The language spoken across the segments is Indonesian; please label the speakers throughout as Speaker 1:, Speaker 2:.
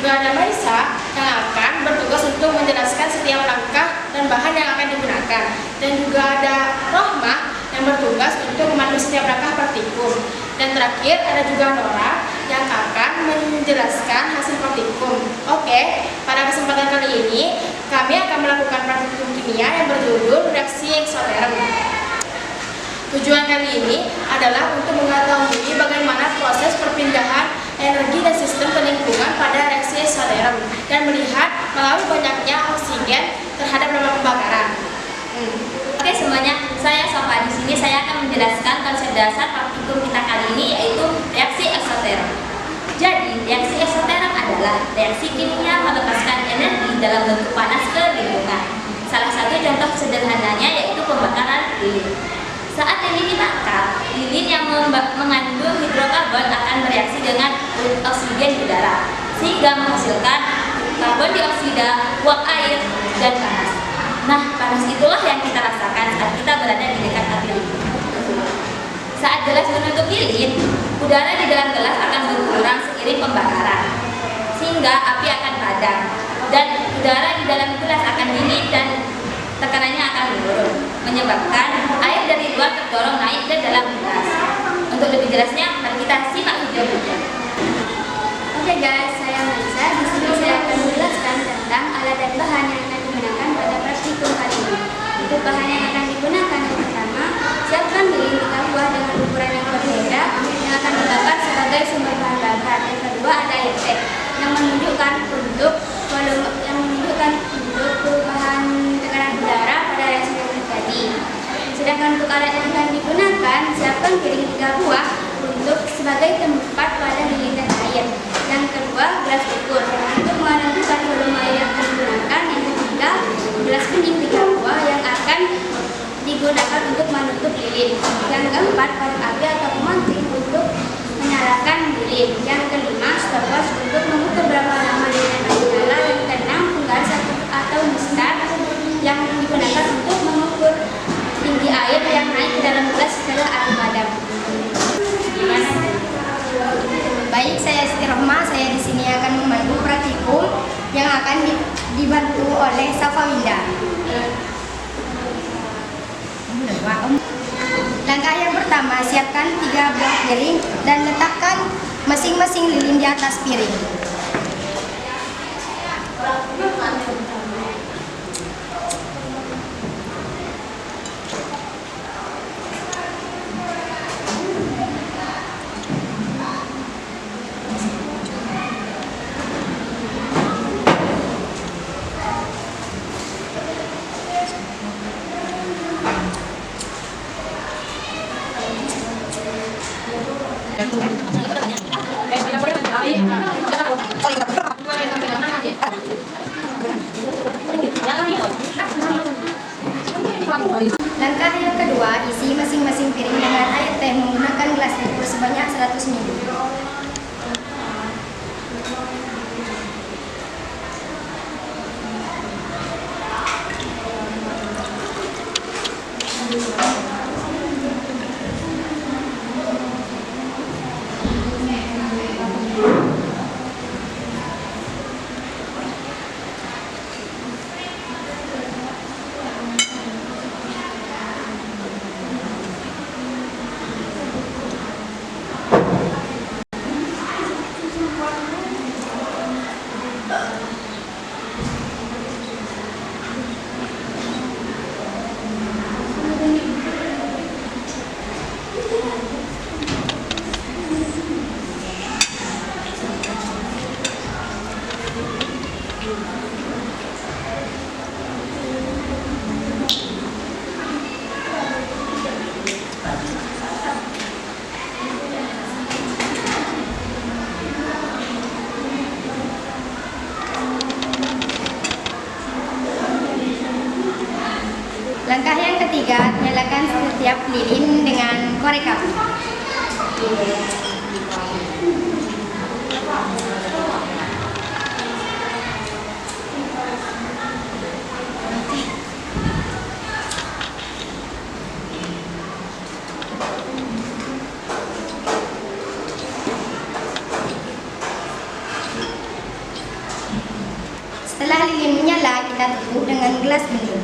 Speaker 1: juga ada Maisa yang akan bertugas untuk menjelaskan setiap langkah dan bahan yang akan digunakan. Dan juga ada Rohmah yang bertugas untuk memandu setiap langkah praktikum. Dan terakhir ada juga Nora yang akan menjelaskan hasil praktikum. Oke, pada kesempatan kali ini kami akan melakukan praktikum kimia yang berjudul reaksi eksoterm. Tujuan kali ini adalah untuk mengetahui bagaimana proses perpindahan energi dan sistem ke lingkungan pada reaksi eksoterm dan melihat melalui banyaknya oksigen terhadap lama pembakaran.
Speaker 2: Oke semuanya, saya Sofa. Di sini saya akan menjelaskan konsep dasar praktikum kita kali ini, yaitu reaksi eksoterm. Jadi, reaksi eksoterm adalah reaksi kimia melepaskan energi dalam bentuk panas ke lingkungan. Salah satu contoh sederhananya yaitu pembakaran lilin. Saat lilin dibakar, lilin yang mengandung hidrokarbon akan bereaksi dengan oksigen di udara, sehingga menghasilkan karbon dioksida, uap air, dan panas. Nah, panas itulah yang kita rasakan saat kita berada di dekat api lilin. Saat gelas menutup lilin, udara di dalam gelas akan berkurang seiring pembakaran, sehingga api akan padam, dan udara di dalam gelas akan dingin dan tekanannya akan menurun, menyebabkan air dari luar terdorong naik ke dalam gelas. Untuk lebih jelasnya, mari kita simak video-video.
Speaker 3: Oke guys, saya Maisa. Di sini saya akan menjelaskan tentang alat dan bahan yang akan digunakan pada praktikum kali ini. Untuk bahan yang akan digunakan yang pertama, siapkan lilin 3 buah dengan ukuran yang berbeda yang akan dibakar sebagai sumber bahan bakar. Yang kedua ada air teh yang menunjukkan untuk perubahan tekanan udara pada reaksi yang terjadi. Sedangkan untuk alat yang akan digunakan, siapkan piring 3 buah untuk sebagai tempat wadah lilin dan air. Yang kedua, gelas ukur untuk menentukan volume air yang akan digunakan. Yang ketiga, gelas bening 3 buah yang akan digunakan untuk menutup lilin. Yang keempat, korek api atau pemantik untuk menyalakan lilin. Yang kelima, stopwatch untuk mengukur berapa lama lilin akan menyala. Yang keenam, penggaris atau mistar yang digunakan untuk mengukur tinggi air yang naik ke dalam gelas setelah api padam.
Speaker 4: Baik, saya Siti Rohmah. Saya di sini akan memandu praktikum yang akan dibantu oleh Safa Winda. Langkah yang pertama, siapkan 3 buah piring dan letakkan masing-masing lilin di atas piring. Langkah yang kedua, isi masing-masing piring dengan air teh menggunakan gelas ukur sebanyak 100 ml. Langkah yang ketiga, nyalakan setiap lilin dengan korek api. Setelah lilin menyala, kita tutup dengan gelas bening.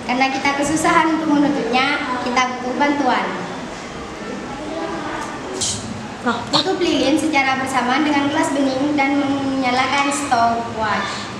Speaker 4: Karena kita kesusahan untuk menutupnya, kita butuh bantuan. Tutup lilin secara bersamaan dengan gelas bening dan menyalakan stopwatch.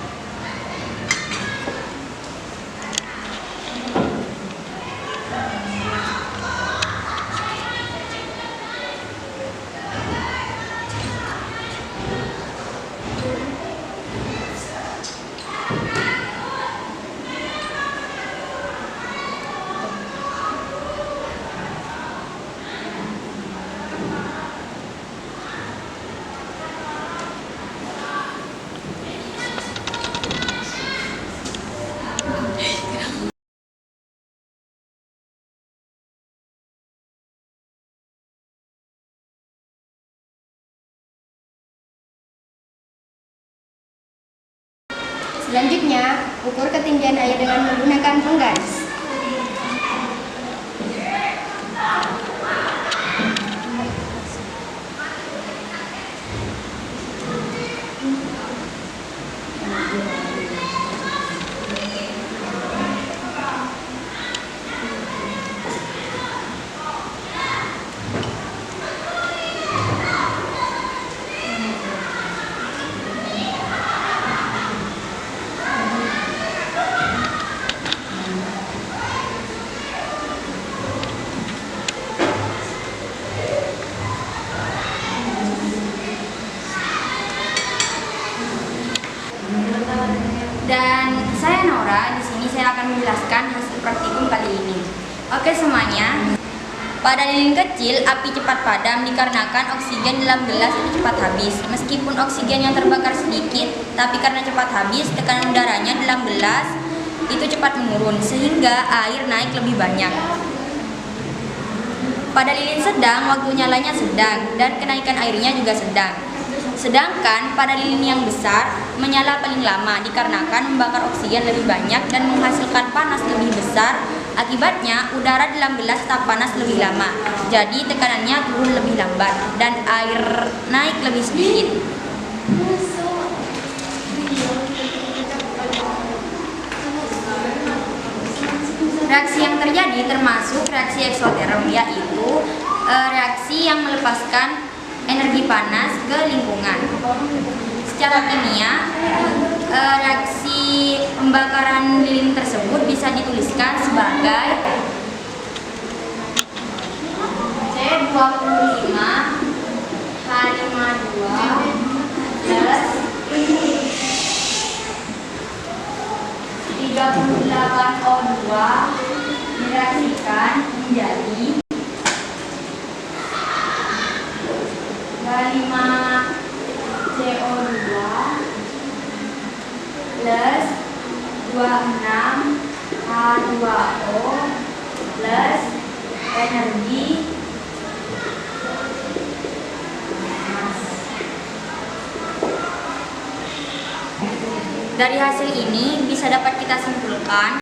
Speaker 4: Selanjutnya, ukur ketinggian air dengan menggunakan penggaris.
Speaker 2: Dan saya Nora, di sini saya akan menjelaskan hasil praktikum kali ini. Oke semuanya. Pada lilin kecil, api cepat padam dikarenakan oksigen dalam gelas itu cepat habis. Meskipun oksigen yang terbakar sedikit, tapi karena cepat habis, tekanan udaranya dalam gelas itu cepat menurun, sehingga air naik lebih banyak. Pada lilin sedang, waktu nyalanya sedang, dan kenaikan airnya juga sedang. Sedangkan pada lilin yang besar, menyala paling lama dikarenakan membakar oksigen lebih banyak dan menghasilkan panas lebih besar. Akibatnya, udara dalam gelas tetap panas lebih lama. Jadi, tekanannya turun lebih lambat dan air naik lebih sedikit. Reaksi yang terjadi termasuk reaksi eksoterm, yaitu reaksi yang melepaskan energi panas ke lingkungan. Secara kimia, reaksi pembakaran lilin tersebut bisa dituliskan sebagai C25H52 plus 38O2 direaksikan menjadi 5CO2 plus 26H2O plus energi panas. Dari hasil ini bisa dapat kita simpulkan